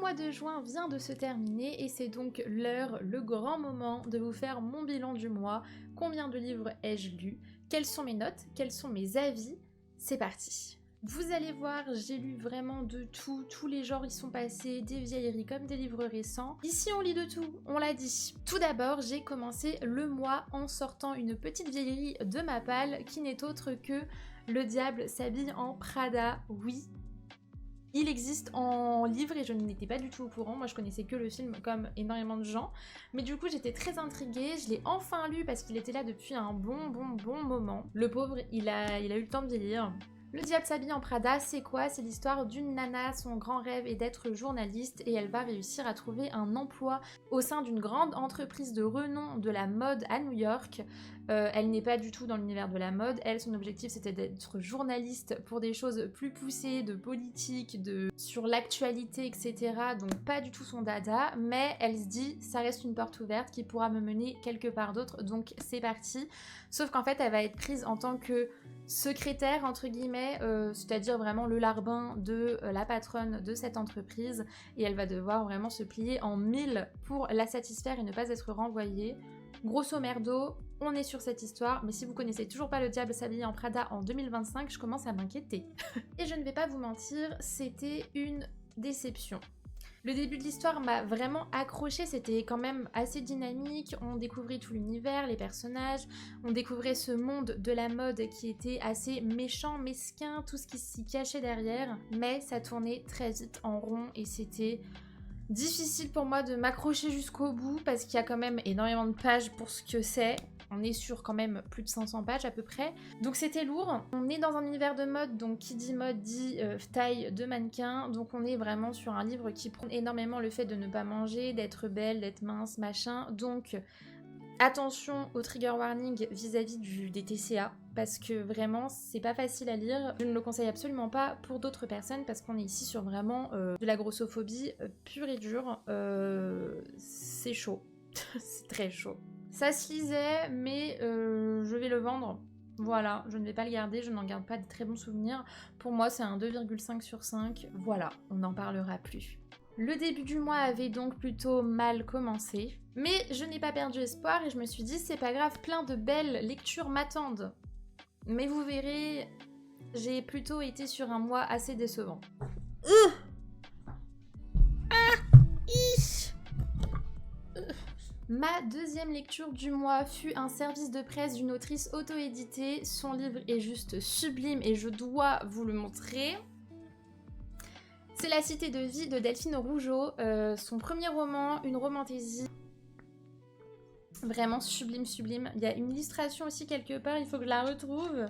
mois de juin vient de se terminer et c'est donc l'heure, le grand moment de vous faire mon bilan du mois. Combien de livres ai-je lu? Quelles sont mes notes? Quels sont mes avis? C'est parti! Vous allez voir, j'ai lu vraiment de tout, tous les genres y sont passés, des vieilleries comme des livres récents. Ici on lit de tout, on l'a dit. Tout d'abord, j'ai commencé le mois en sortant une petite vieillerie de ma palle qui n'est autre que Le diable s'habille en Prada. Oui, il existe en livre et je n'étais pas du tout au courant, moi je connaissais que le film comme énormément de gens. Mais du coup j'étais très intriguée, je l'ai enfin lu parce qu'il était là depuis un bon moment. Le pauvre, il a eu le temps de vieillir. Le diable s'habille en Prada, c'est quoi? C'est l'histoire d'une nana, son grand rêve est d'être journaliste et elle va réussir à trouver un emploi au sein d'une grande entreprise de renom de la mode à New York. Elle n'est pas du tout dans l'univers de la mode, elle, son objectif c'était d'être journaliste pour des choses plus poussées, de politique, sur l'actualité, etc. Donc pas du tout son dada, mais elle se dit ça reste une porte ouverte qui pourra me mener quelque part d'autre, donc c'est parti. Sauf qu'en fait elle va être prise en tant que secrétaire entre guillemets, c'est-à-dire vraiment le larbin de la patronne de cette entreprise et elle va devoir vraiment se plier en mille pour la satisfaire et ne pas être renvoyée. Grosso merdo, on est sur cette histoire, mais si vous connaissez toujours pas Le diable s'habille en Prada en 2025, je commence à m'inquiéter. Et je ne vais pas vous mentir, c'était une déception. Le début de l'histoire m'a vraiment accrochée, c'était quand même assez dynamique, on découvrait tout l'univers, les personnages, on découvrait ce monde de la mode qui était assez méchant, mesquin, tout ce qui s'y cachait derrière, mais ça tournait très vite en rond et c'était difficile pour moi de m'accrocher jusqu'au bout parce qu'il y a quand même énormément de pages pour ce que c'est. On est sur quand même plus de 500 pages à peu près. Donc c'était lourd. On est dans un univers de mode, donc qui dit mode dit taille de mannequin. Donc on est vraiment sur un livre qui prône énormément le fait de ne pas manger, d'être belle, d'être mince, machin. Donc attention au trigger warning vis-à-vis des TCA parce que vraiment c'est pas facile à lire. Je ne le conseille absolument pas pour d'autres personnes parce qu'on est ici sur vraiment de la grossophobie pure et dure. C'est chaud, c'est très chaud. Ça se lisait mais je vais le vendre. Voilà, je ne vais pas le garder, je n'en garde pas de très bons souvenirs. Pour moi c'est un 2,5 sur 5. Voilà, on n'en parlera plus. Le début du mois avait donc plutôt mal commencé, mais je n'ai pas perdu espoir et je me suis dit c'est pas grave, plein de belles lectures m'attendent. Mais vous verrez, j'ai plutôt été sur un mois assez décevant. Ma deuxième lecture du mois fut un service de presse d'une autrice auto-éditée. Son livre est juste sublime et je dois vous le montrer. C'est La Cité de vie de Delphine Rougeau, son premier roman, une romantaisie. Vraiment sublime, sublime. Il y a une illustration aussi quelque part, il faut que je la retrouve.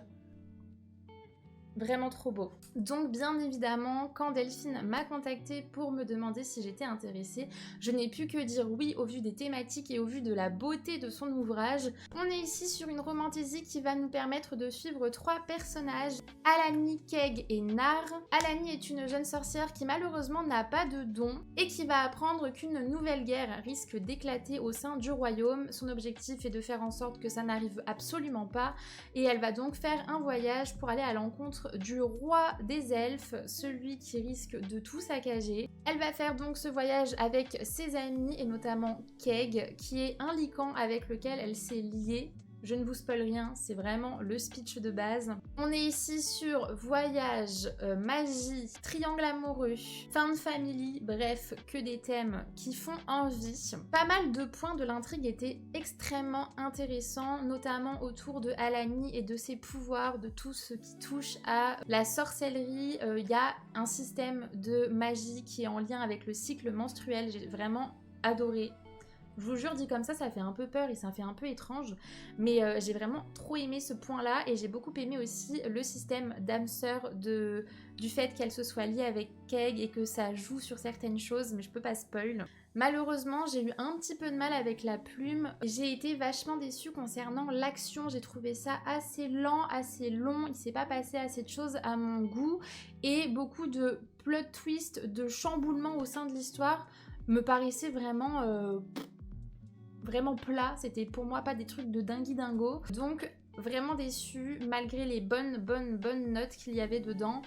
Vraiment trop beau. Donc bien évidemment, quand Delphine m'a contactée pour me demander si j'étais intéressée, je n'ai pu que dire oui au vu des thématiques et au vu de la beauté de son ouvrage. On est ici sur une romantaisie qui va nous permettre de suivre trois personnages, Alani, Keg et Nar. Alani est une jeune sorcière qui malheureusement n'a pas de don et qui va apprendre qu'une nouvelle guerre risque d'éclater au sein du royaume. Son objectif est de faire en sorte que ça n'arrive absolument pas et elle va donc faire un voyage pour aller à l'encontre du roi des elfes, celui qui risque de tout saccager. Elle va faire donc ce voyage avec ses amis et notamment Keg, qui est un lycan avec lequel elle s'est liée. Je ne vous spoil rien, c'est vraiment le speech de base. On est ici sur voyage, magie, triangle amoureux, fin de famille, bref, que des thèmes qui font envie. Pas mal de points de l'intrigue étaient extrêmement intéressants, notamment autour de Alani et de ses pouvoirs, de tout ce qui touche à la sorcellerie. Il y a un système de magie qui est en lien avec le cycle menstruel, j'ai vraiment adoré. Je vous jure, dit comme ça fait un peu peur et ça fait un peu étrange, mais j'ai vraiment trop aimé ce point-là et j'ai beaucoup aimé aussi le système d'âme sœur du fait qu'elle se soit liée avec Keg et que ça joue sur certaines choses, mais je peux pas spoil. Malheureusement, j'ai eu un petit peu de mal avec la plume. J'ai été vachement déçue concernant l'action. J'ai trouvé ça assez lent, assez long. Il s'est pas passé assez de choses à mon goût et beaucoup de plot twists, de chamboulements au sein de l'histoire me paraissaient vraiment plat, c'était pour moi pas des trucs de dingo. Donc vraiment déçue malgré les bonnes notes qu'il y avait dedans.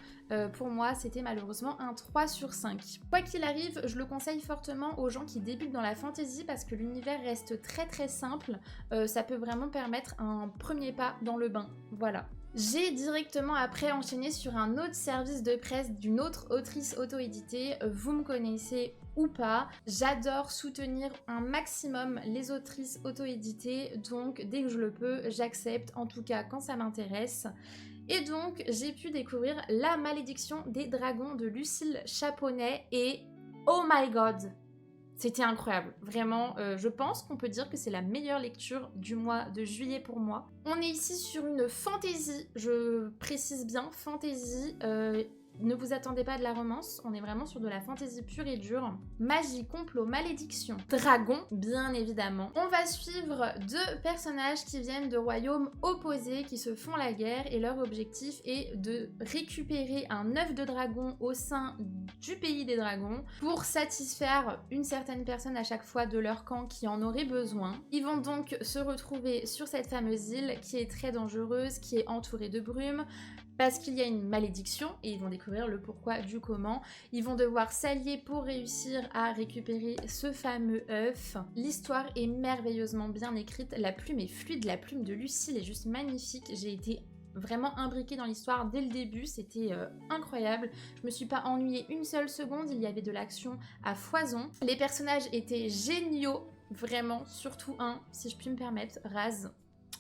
Pour moi, c'était malheureusement un 3 sur 5. Quoi qu'il arrive, je le conseille fortement aux gens qui débutent dans la fantasy parce que l'univers reste très simple. Ça peut vraiment permettre un premier pas dans le bain. Voilà. J'ai directement après enchaîné sur un autre service de presse d'une autre autrice auto-éditée. Vous me connaissez ou pas, j'adore soutenir un maximum les autrices auto-éditées, donc dès que je le peux, j'accepte, en tout cas quand ça m'intéresse. Et donc j'ai pu découvrir La Malédiction des Dragons de Lucille Chaponnet et oh my god, c'était incroyable, vraiment, je pense qu'on peut dire que c'est la meilleure lecture du mois de juillet pour moi. On est ici sur une fantaisie, je précise bien, fantaisie, ne vous attendez pas à de la romance, on est vraiment sur de la fantaisie pure et dure. Magie, complot, malédiction, dragon, bien évidemment. On va suivre deux personnages qui viennent de royaumes opposés, qui se font la guerre, et leur objectif est de récupérer un œuf de dragon au sein du pays des dragons pour satisfaire une certaine personne à chaque fois de leur camp qui en aurait besoin. Ils vont donc se retrouver sur cette fameuse île qui est très dangereuse, qui est entourée de brume, parce qu'il y a une malédiction et ils vont découvrir le pourquoi du comment. Ils vont devoir s'allier pour réussir à récupérer ce fameux œuf. L'histoire est merveilleusement bien écrite, la plume est fluide, la plume de Lucille est juste magnifique. J'ai été vraiment imbriquée dans l'histoire dès le début, c'était incroyable. Je me suis pas ennuyée une seule seconde, il y avait de l'action à foison. Les personnages étaient géniaux, vraiment, surtout un, si je puis me permettre, Raz.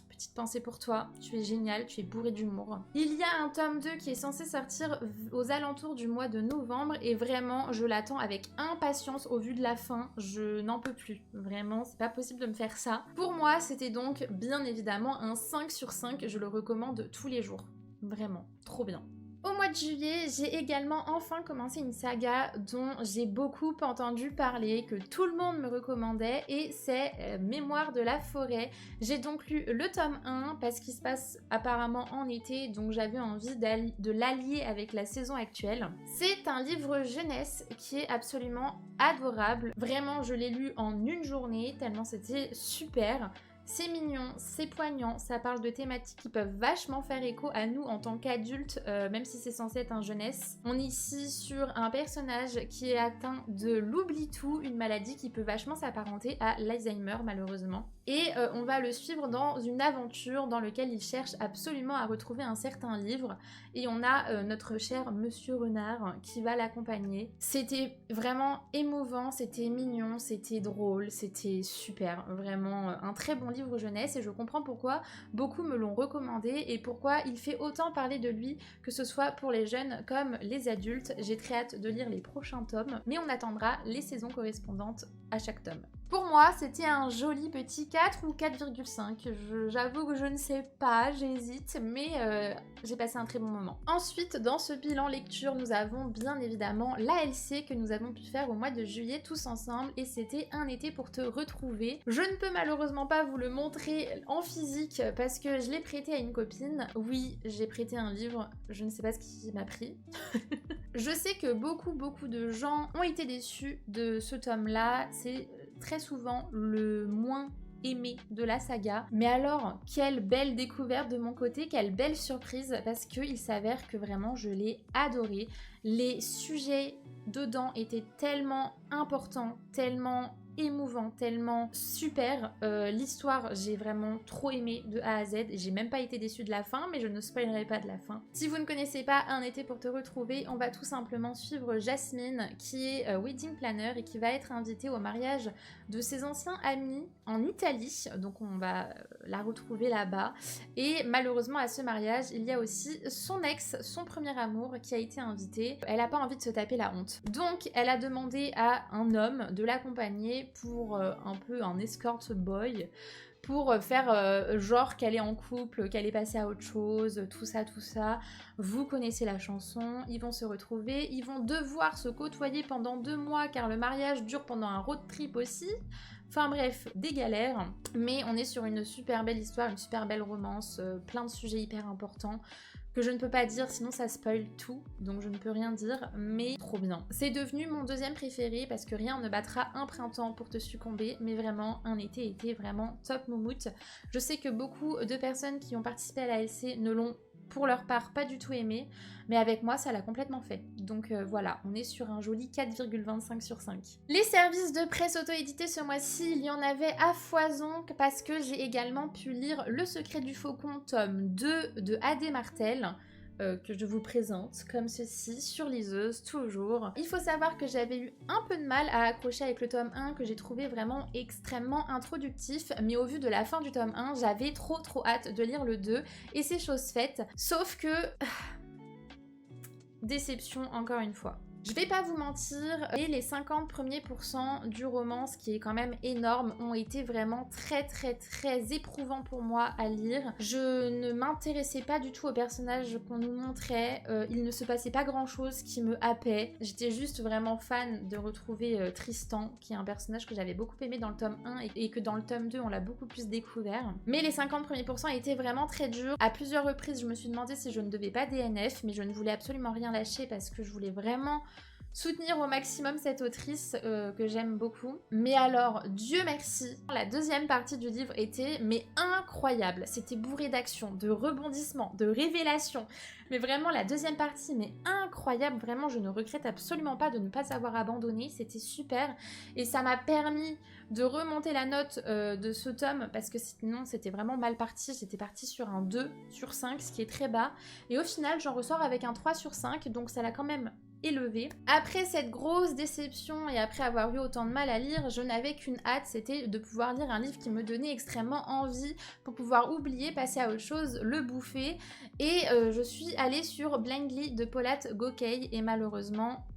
Petite pensée pour toi, tu es génial, tu es bourré d'humour. Il y a un tome 2 qui est censé sortir aux alentours du mois de novembre et vraiment je l'attends avec impatience au vu de la fin, je n'en peux plus. Vraiment, c'est pas possible de me faire ça. Pour moi, c'était donc bien évidemment un 5 sur 5, je le recommande tous les jours. Vraiment, trop bien. Au mois de juillet, j'ai également enfin commencé une saga dont j'ai beaucoup entendu parler, que tout le monde me recommandait, et c'est Mémoire de la forêt. J'ai donc lu le tome 1 parce qu'il se passe apparemment en été, donc j'avais envie de l'allier avec la saison actuelle. C'est un livre jeunesse qui est absolument adorable. Vraiment, je l'ai lu en une journée, tellement c'était super. C'est mignon, c'est poignant, ça parle de thématiques qui peuvent vachement faire écho à nous en tant qu'adultes, même si c'est censé être un jeunesse. On est ici sur un personnage qui est atteint de l'oubli-tout, une maladie qui peut vachement s'apparenter à l'Alzheimer malheureusement. Et on va le suivre dans une aventure dans laquelle il cherche absolument à retrouver un certain livre. Et on a notre cher Monsieur Renard qui va l'accompagner. C'était vraiment émouvant, c'était mignon, c'était drôle, c'était super. Vraiment un très bon livre jeunesse et je comprends pourquoi beaucoup me l'ont recommandé et pourquoi il fait autant parler de lui, que ce soit pour les jeunes comme les adultes. J'ai très hâte de lire les prochains tomes, mais on attendra les saisons correspondantes à chaque tome. Pour moi, c'était un joli petit 4 ou 4,5. J'avoue que je ne sais pas, j'hésite, mais j'ai passé un très bon moment. Ensuite, dans ce bilan lecture, nous avons bien évidemment l'ALC que nous avons pu faire au mois de juillet tous ensemble et c'était Un été pour te retrouver. Je ne peux malheureusement pas vous le montrer en physique parce que je l'ai prêté à une copine. Oui, j'ai prêté un livre, je ne sais pas ce qui m'a pris. Je sais que beaucoup de gens ont été déçus de ce tome-là. C'est très souvent le moins aimé de la saga. Mais alors, quelle belle découverte de mon côté, quelle belle surprise, parce qu'il s'avère que vraiment je l'ai adoré. Les sujets dedans étaient tellement importants, tellement émouvant, tellement super. L'histoire, j'ai vraiment trop aimé de A à Z. J'ai même pas été déçue de la fin, mais je ne spoilerai pas de la fin. Si vous ne connaissez pas Un été pour te retrouver, on va tout simplement suivre Jasmine, qui est wedding planner et qui va être invitée au mariage de ses anciens amis en Italie. Donc on va la retrouver là-bas. Et malheureusement, à ce mariage, il y a aussi son ex, son premier amour, qui a été invité. Elle n'a pas envie de se taper la honte. Donc elle a demandé à un homme de l'accompagner pour un peu un escort boy, pour faire genre qu'elle est en couple, qu'elle est passée à autre chose, tout ça. Vous connaissez la chanson, ils vont se retrouver, ils vont devoir se côtoyer pendant 2 mois car le mariage dure pendant un road trip aussi. Enfin bref, des galères, mais on est sur une super belle histoire, une super belle romance, plein de sujets hyper importants que je ne peux pas dire sinon ça spoil tout, donc je ne peux rien dire, mais trop bien. C'est devenu mon deuxième préféré parce que rien ne battra un printemps pour te succomber, mais vraiment un été était vraiment top moumoute. Je sais que beaucoup de personnes qui ont participé à la LC ne l'ont pour leur part pas du tout aimé, mais avec moi ça l'a complètement fait. Donc voilà, on est sur un joli 4,25 sur 5. Les services de presse auto-édités ce mois-ci, il y en avait à foison parce que j'ai également pu lire Le Secret du Faucon tome 2 de A.D. Martel, que je vous présente comme ceci sur liseuse toujours. Il faut savoir que j'avais eu un peu de mal à accrocher avec le tome 1 que j'ai trouvé vraiment extrêmement introductif, mais au vu de la fin du tome 1 j'avais trop hâte de lire le 2 et c'est chose faite, sauf que déception encore une fois. Je vais pas vous mentir, et les 50 premiers pourcents du roman, ce qui est quand même énorme, ont été vraiment très éprouvants pour moi à lire. Je ne m'intéressais pas du tout aux personnages qu'on nous montrait, il ne se passait pas grand chose qui me happait. J'étais juste vraiment fan de retrouver Tristan, qui est un personnage que j'avais beaucoup aimé dans le tome 1 et que dans le tome 2 on l'a beaucoup plus découvert. Mais les 50 premiers pourcents étaient vraiment très durs. À plusieurs reprises je me suis demandé si je ne devais pas DNF, mais je ne voulais absolument rien lâcher parce que je voulais vraiment soutenir au maximum cette autrice que j'aime beaucoup. Mais alors, Dieu merci, la deuxième partie du livre était mais incroyable. C'était bourré d'action, de rebondissements, de révélations. Mais vraiment, la deuxième partie, mais incroyable. Vraiment, je ne regrette absolument pas de ne pas avoir abandonné. C'était super. Et ça m'a permis de remonter la note de ce tome parce que sinon, c'était vraiment mal parti. J'étais partie sur un 2 sur 5, ce qui est très bas. Et au final, j'en ressors avec un 3 sur 5. Donc ça l'a quand même élevé. Après cette grosse déception et après avoir eu autant de mal à lire, je n'avais qu'une hâte, c'était de pouvoir lire un livre qui me donnait extrêmement envie pour pouvoir oublier, passer à autre chose, le bouffer. Et je suis allée sur Blindly de Paulette Gokey et malheureusement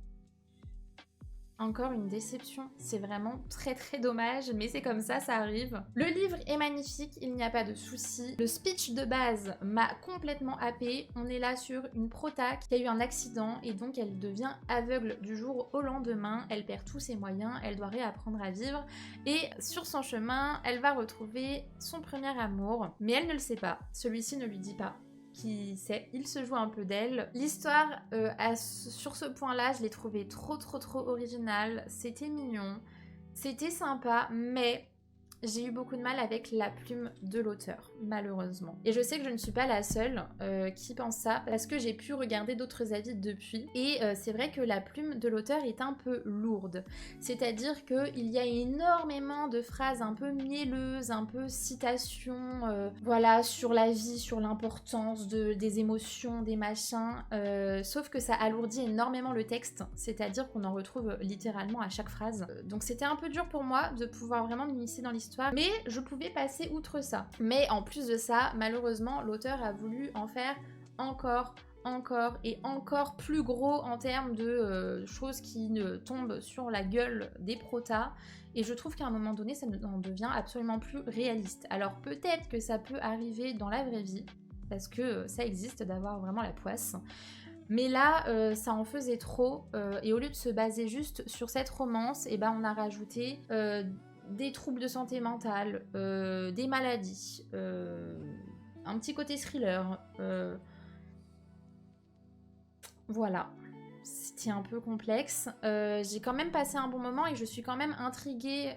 encore une déception. C'est vraiment très dommage, mais c'est comme ça arrive. Le livre est magnifique, il n'y a pas de souci. Le speech de base m'a complètement happée. On est là sur une prota qui a eu un accident et donc elle devient aveugle du jour au lendemain. Elle perd tous ses moyens, elle doit réapprendre à vivre et sur son chemin, elle va retrouver son premier amour. Mais elle ne le sait pas, celui-ci ne lui dit pas qui sait, il se joue un peu d'elle. L'histoire, sur ce point-là, je l'ai trouvée trop originale. C'était mignon, c'était sympa, mais j'ai eu beaucoup de mal avec la plume de l'auteur, malheureusement. Et je sais que je ne suis pas la seule qui pense ça, parce que j'ai pu regarder d'autres avis depuis, et c'est vrai que la plume de l'auteur est un peu lourde. C'est-à-dire qu'il y a énormément de phrases un peu mielleuses, un peu citations, voilà, sur la vie, sur l'importance des émotions, des machins, sauf que ça alourdit énormément le texte, c'est-à-dire qu'on en retrouve littéralement à chaque phrase. Donc c'était un peu dur pour moi de pouvoir vraiment m'immiscer dans l'histoire, mais je pouvais passer outre ça. Mais en plus de ça, malheureusement, l'auteur a voulu en faire encore et encore plus gros en termes de choses qui tombent sur la gueule des protas. Et je trouve qu'à un moment donné, ça en devient absolument plus réaliste. Alors peut-être que ça peut arriver dans la vraie vie, parce que ça existe d'avoir vraiment la poisse. Mais là, ça en faisait trop. Et au lieu de se baser juste sur cette romance, eh ben, on a rajouté des troubles de santé mentale, des maladies, un petit côté thriller. Voilà, c'était un peu complexe. J'ai quand même passé un bon moment et je suis quand même intriguée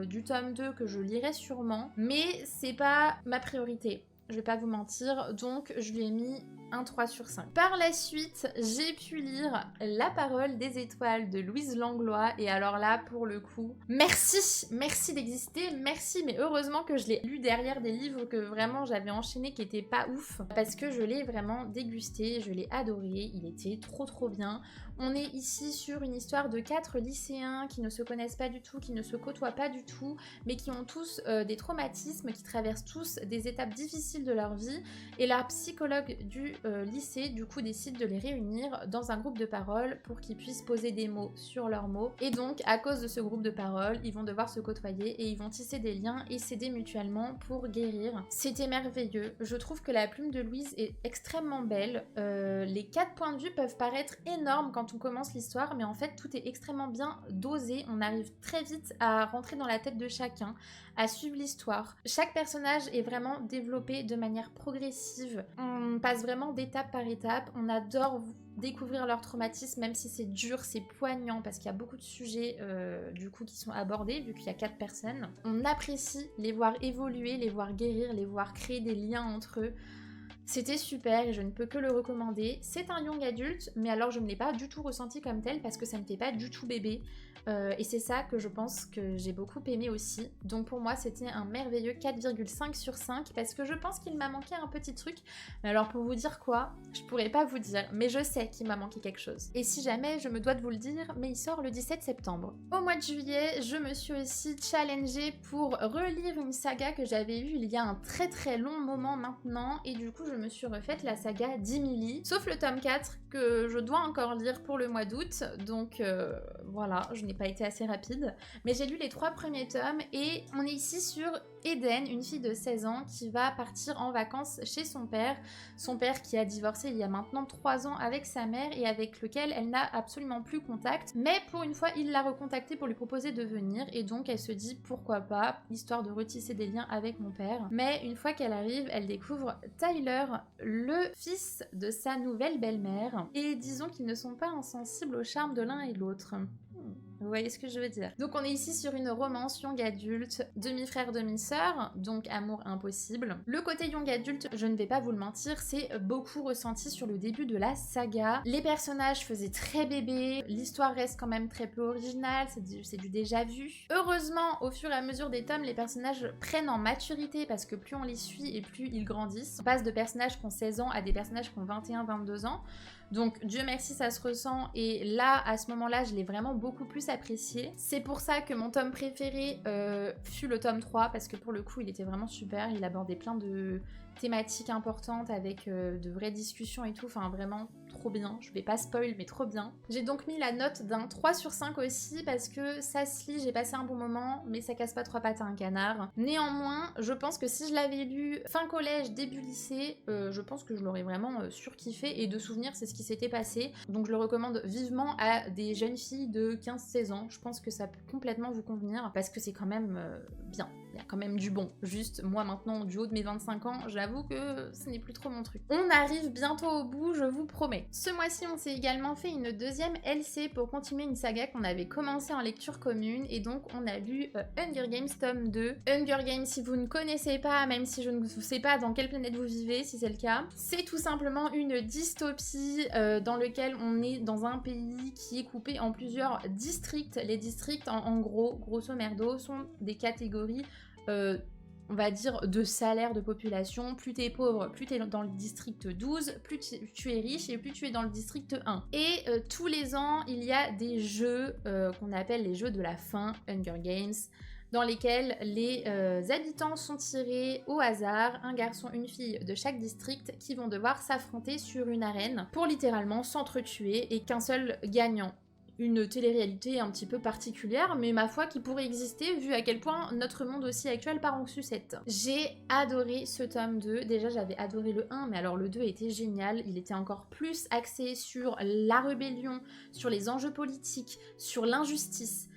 du tome 2 que je lirai sûrement. Mais c'est pas ma priorité, je vais pas vous mentir, donc je lui ai mis un 3 sur 5. Par la suite, j'ai pu lire La parole des étoiles de Louise Langlois et alors là, pour le coup, merci d'exister, merci, mais heureusement que je l'ai lu derrière des livres que vraiment j'avais enchaînés qui étaient pas ouf parce que je l'ai vraiment dégusté, je l'ai adoré, il était trop bien. On est ici sur une histoire de 4 lycéens qui ne se connaissent pas du tout, qui ne se côtoient pas du tout, mais qui ont tous des traumatismes, qui traversent tous des étapes difficiles de leur vie. Et la psychologue du lycée, du coup, décide de les réunir dans un groupe de parole pour qu'ils puissent poser des mots sur leurs mots. Et donc, à cause de ce groupe de parole, ils vont devoir se côtoyer et ils vont tisser des liens et s'aider mutuellement pour guérir. C'était merveilleux. Je trouve que la plume de Louise est extrêmement belle. Les 4 points de vue peuvent paraître énormes quand on commence l'histoire, mais en fait tout est extrêmement bien dosé, on arrive très vite à rentrer dans la tête de chacun, à suivre l'histoire. Chaque personnage est vraiment développé de manière progressive, on passe vraiment vraiment d'étape par étape. On adore découvrir leur traumatisme, même si c'est dur, c'est poignant, parce qu'il y a beaucoup de sujets du coup qui sont abordés, vu qu'il y a 4 personnes. On apprécie les voir évoluer, les voir guérir, les voir créer des liens entre eux. C'était super et je ne peux que le recommander. C'est un young adulte, mais alors je ne l'ai pas du tout ressenti comme tel parce que ça ne fait pas du tout bébé. Et c'est ça que je pense que j'ai beaucoup aimé aussi. Donc pour moi, c'était un merveilleux 4,5 sur 5 parce que je pense qu'il m'a manqué un petit truc. Mais alors pour vous dire quoi, je pourrais pas vous dire, mais je sais qu'il m'a manqué quelque chose. Et si jamais, je me dois de vous le dire, mais il sort le 17 septembre. Au mois de juillet, je me suis aussi challengée pour relire une saga que j'avais eue il y a un très long moment maintenant. Et du coup, je me suis refaite la saga d'Emily, sauf le tome 4 que je dois encore lire pour le mois d'août. Donc voilà, je n'ai pas été assez rapide. Mais j'ai lu les 3 premiers tomes et on est ici sur Eden, une fille de 16 ans qui va partir en vacances chez son père. Son père qui a divorcé il y a maintenant 3 ans avec sa mère et avec lequel elle n'a absolument plus contact. Mais pour une fois, il l'a recontactée pour lui proposer de venir et donc elle se dit pourquoi pas, histoire de retisser des liens avec mon père. Mais une fois qu'elle arrive, elle découvre Tyler, le fils de sa nouvelle belle-mère. Et disons qu'ils ne sont pas insensibles au charme de l'un et l'autre. Vous voyez ce que je veux dire? Donc on est ici sur une romance young adulte, demi-frère, demi-sœur, donc amour impossible. Le côté young adulte, je ne vais pas vous le mentir, c'est beaucoup ressenti sur le début de la saga. Les personnages faisaient très bébé, l'histoire reste quand même très peu originale, c'est du déjà vu. Heureusement, au fur et à mesure des tomes, les personnages prennent en maturité parce que plus on les suit et plus ils grandissent. On passe de personnages qui ont 16 ans à des personnages qui ont 21-22 ans. Donc Dieu merci, ça se ressent et là, à ce moment-là, je l'ai vraiment beaucoup plus apprécié. C'est pour ça que mon tome préféré fut le tome 3 parce que pour le coup, il était vraiment super. Il abordait plein de thématiques importantes avec de vraies discussions et tout. Enfin, vraiment trop bien. Je vais pas spoil, mais trop bien. J'ai donc mis la note d'un 3 sur 5 aussi parce que ça se lit, j'ai passé un bon moment, mais ça casse pas 3 pattes à un canard. Néanmoins, je pense que si je l'avais lu fin collège, début lycée, je pense que je l'aurais vraiment surkiffé et de souvenir, c'est ce qui s'était passé. Donc je le recommande vivement à des jeunes filles de 15-16 ans. Je pense que ça peut complètement vous convenir parce que c'est quand même bien. Il y a quand même du bon. Juste, moi maintenant, du haut de mes 25 ans, j'avoue que ce n'est plus trop mon truc. On arrive bientôt au bout, je vous promets. Ce mois-ci, on s'est également fait une deuxième LC pour continuer une saga qu'on avait commencé en lecture commune. Et donc, on a lu Hunger Games tome 2. Hunger Games, si vous ne connaissez pas, même si je ne sais pas dans quelle planète vous vivez, si c'est le cas, c'est tout simplement une dystopie dans lequel on est dans un pays qui est coupé en plusieurs districts. Les districts, en gros, grosso merdo, sont des catégories on va dire de salaire de population. Plus t'es pauvre, plus t'es dans le district 12, plus tu es riche et plus tu es dans le district 1. Et tous les ans, il y a des jeux qu'on appelle les jeux de la faim, Hunger Games, dans lesquels les habitants sont tirés au hasard, un garçon, une fille de chaque district, qui vont devoir s'affronter sur une arène pour littéralement s'entretuer et qu'un seul gagnant. Une télé-réalité un petit peu particulière, mais ma foi qui pourrait exister vu à quel point notre monde aussi actuel part en sucette. J'ai adoré ce tome 2, déjà j'avais adoré le 1, mais alors le 2 était génial, il était encore plus axé sur la rébellion, sur les enjeux politiques, sur l'injustice,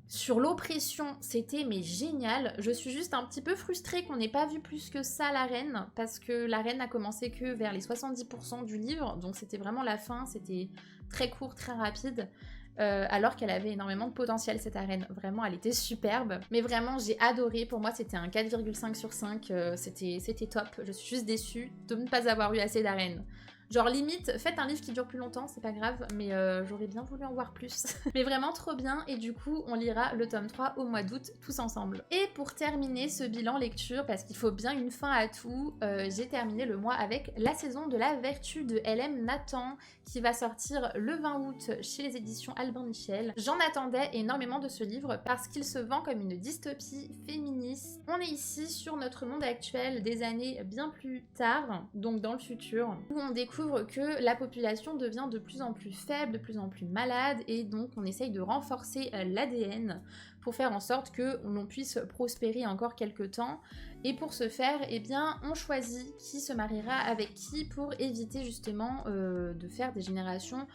sur l'oppression, c'était mais génial. Je suis juste un petit peu frustrée qu'on n'ait pas vu plus que ça la reine, parce que la reine a commencé que vers les 70% du livre, donc c'était vraiment la fin, c'était très court, très rapide. Alors qu'elle avait énormément de potentiel cette arène, vraiment elle était superbe, mais vraiment j'ai adoré, pour moi c'était un 4,5 sur 5, c'était top, je suis juste déçue de ne pas avoir eu assez d'arènes. Genre limite, faites un livre qui dure plus longtemps, c'est pas grave, mais j'aurais bien voulu en voir plus. Mais vraiment trop bien, et du coup, on lira le tome 3 au mois d'août, tous ensemble. Et pour terminer ce bilan lecture, parce qu'il faut bien une fin à tout, j'ai terminé le mois avec La saison de la vertu de L.M. Nathan, qui va sortir le 20 août chez les éditions Albin Michel. J'en attendais énormément de ce livre, parce qu'il se vend comme une dystopie féministe. On est ici sur notre monde actuel des années bien plus tard, donc dans le futur, où on découvre que la population devient de plus en plus faible, de plus en plus malade, et donc on essaye de renforcer l'ADN pour faire en sorte que l'on puisse prospérer encore quelques temps. Et pour ce faire, eh bien, on choisit qui se mariera avec qui pour éviter justement de faire des générations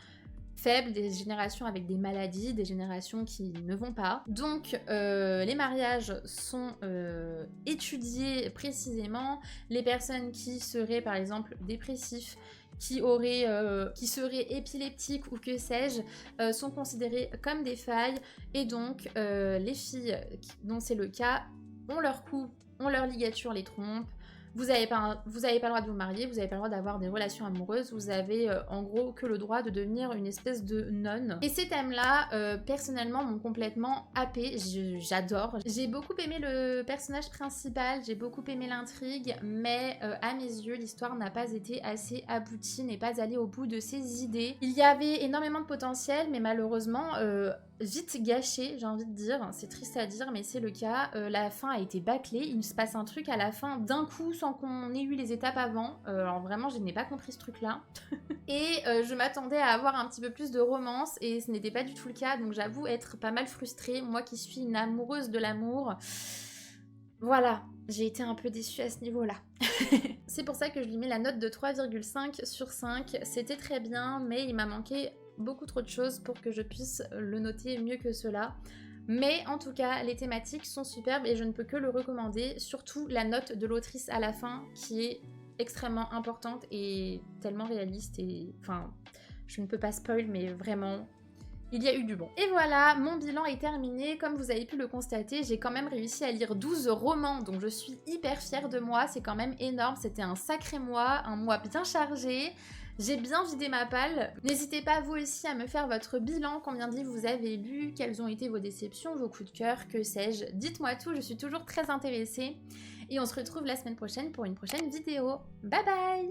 faibles, des générations avec des maladies, des générations qui ne vont pas. Donc les mariages sont étudiés précisément. Les personnes qui seraient par exemple dépressifs, qui seraient épileptiques ou que sais-je, sont considérées comme des failles, et donc les filles dont c'est le cas, on leur coupe, on leur ligature les trompes. Vous n'avez pas le droit de vous marier, vous n'avez pas le droit d'avoir des relations amoureuses, vous avez en gros que le droit de devenir une espèce de nonne. Et ces thèmes-là, personnellement, m'ont complètement happée, j'adore. J'ai beaucoup aimé le personnage principal, j'ai beaucoup aimé l'intrigue, mais à mes yeux, l'histoire n'a pas été assez aboutie, n'est pas allée au bout de ses idées. Il y avait énormément de potentiel, mais malheureusement... vite gâché, j'ai envie de dire, c'est triste à dire mais c'est le cas, la fin a été bâclée, il se passe un truc à la fin d'un coup sans qu'on ait eu les étapes avant, alors vraiment je n'ai pas compris ce truc là, et je m'attendais à avoir un petit peu plus de romance et ce n'était pas du tout le cas, donc j'avoue être pas mal frustrée, moi qui suis une amoureuse de l'amour, voilà, j'ai été un peu déçue à ce niveau-là. C'est pour ça que je lui mets la note de 3,5 sur 5, c'était très bien mais il m'a manqué beaucoup trop de choses pour que je puisse le noter mieux que cela. Mais en tout cas, les thématiques sont superbes et je ne peux que le recommander. Surtout la note de l'autrice à la fin qui est extrêmement importante et tellement réaliste. Et enfin, je ne peux pas spoil, mais vraiment... il y a eu du bon. Et voilà, mon bilan est terminé. Comme vous avez pu le constater, j'ai quand même réussi à lire 12 romans, donc je suis hyper fière de moi. C'est quand même énorme, c'était un sacré mois, un mois bien chargé. J'ai bien vidé ma palle. N'hésitez pas vous aussi à me faire votre bilan, combien de livres vous avez lu, quelles ont été vos déceptions, vos coups de cœur, que sais-je. Dites-moi tout, je suis toujours très intéressée. Et on se retrouve la semaine prochaine pour une prochaine vidéo. Bye bye!